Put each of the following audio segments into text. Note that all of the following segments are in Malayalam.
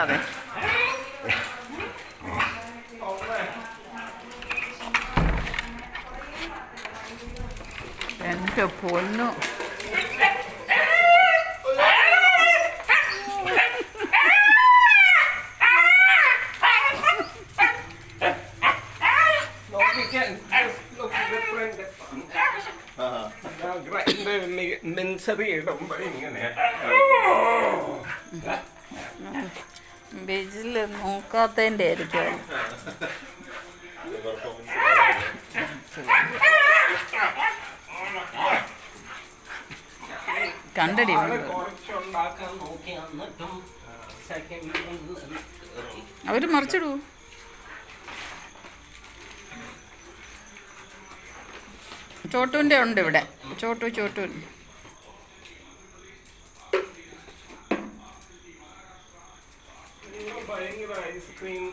മിണ്ടാതെ. എൻ്റെ പൊന്നു. ബീച്ചിൽ നോക്കാത്തതിൻ്റെ ആയിരിക്കും. കണ്ടടി അവര് മറിച്ചിടൂ. ചോട്ടുവിൻ്റെ ഉണ്ട് ഇവിടെ. ചോട്ടു ഐസ്ക്രീം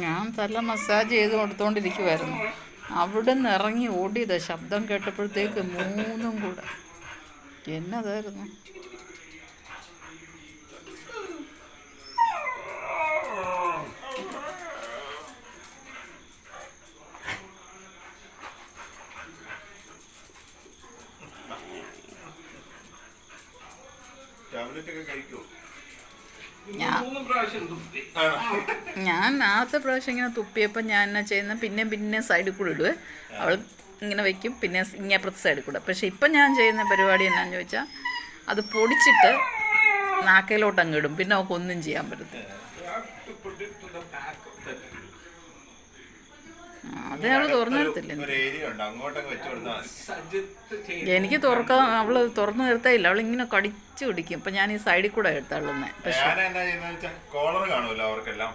ഞാൻ തല മസാജ് ചെയ്ത് കൊടുത്തോണ്ടിരിക്കുമായിരുന്നു. അവിടെ നിന്ന് ഇറങ്ങി ഓടിയതാ. ശബ്ദം കേട്ടപ്പോഴത്തേക്ക് മൂന്നും കൂടെ എന്നതായിരുന്നു. ഞാൻ ആദ്യത്തെ പ്രാവശ്യം ഇങ്ങനെ തുപ്പിയപ്പോൾ ഞാൻ എന്നാ ചെയ്യുന്ന പിന്നെ സൈഡിൽ കൂടെ ഇടുവേ. അവൾ ഇങ്ങനെ വയ്ക്കും, പിന്നെ ഇങ്ങേപ്പുറത്തെ സൈഡിൽ കൂടെ. പക്ഷെ ഇപ്പം ഞാൻ ചെയ്യുന്ന പരിപാടി എന്നാന്ന് ചോദിച്ചാൽ അത് പൊടിച്ചിട്ട് നാക്കയിലോട്ട് അങ്ങ് ഇടും. പിന്നെ അവൾക്ക് ഒന്നും ചെയ്യാൻ പറ്റത്തില്ല. അത് അവൾ തുറന്നെടുത്തില്ല. എനിക്ക് തുറക്കാൻ അവള് തുറന്നു നിർത്തയില്ല. അവളിങ്ങനെ കടിച്ചു പിടിക്കും. ഇപ്പം ഞാൻ ഈ സൈഡിൽ കൂടെ എടുത്തള്ളുന്നേ. പക്ഷേ കോളർ കാണുമല്ലോ അവർക്കെല്ലാം.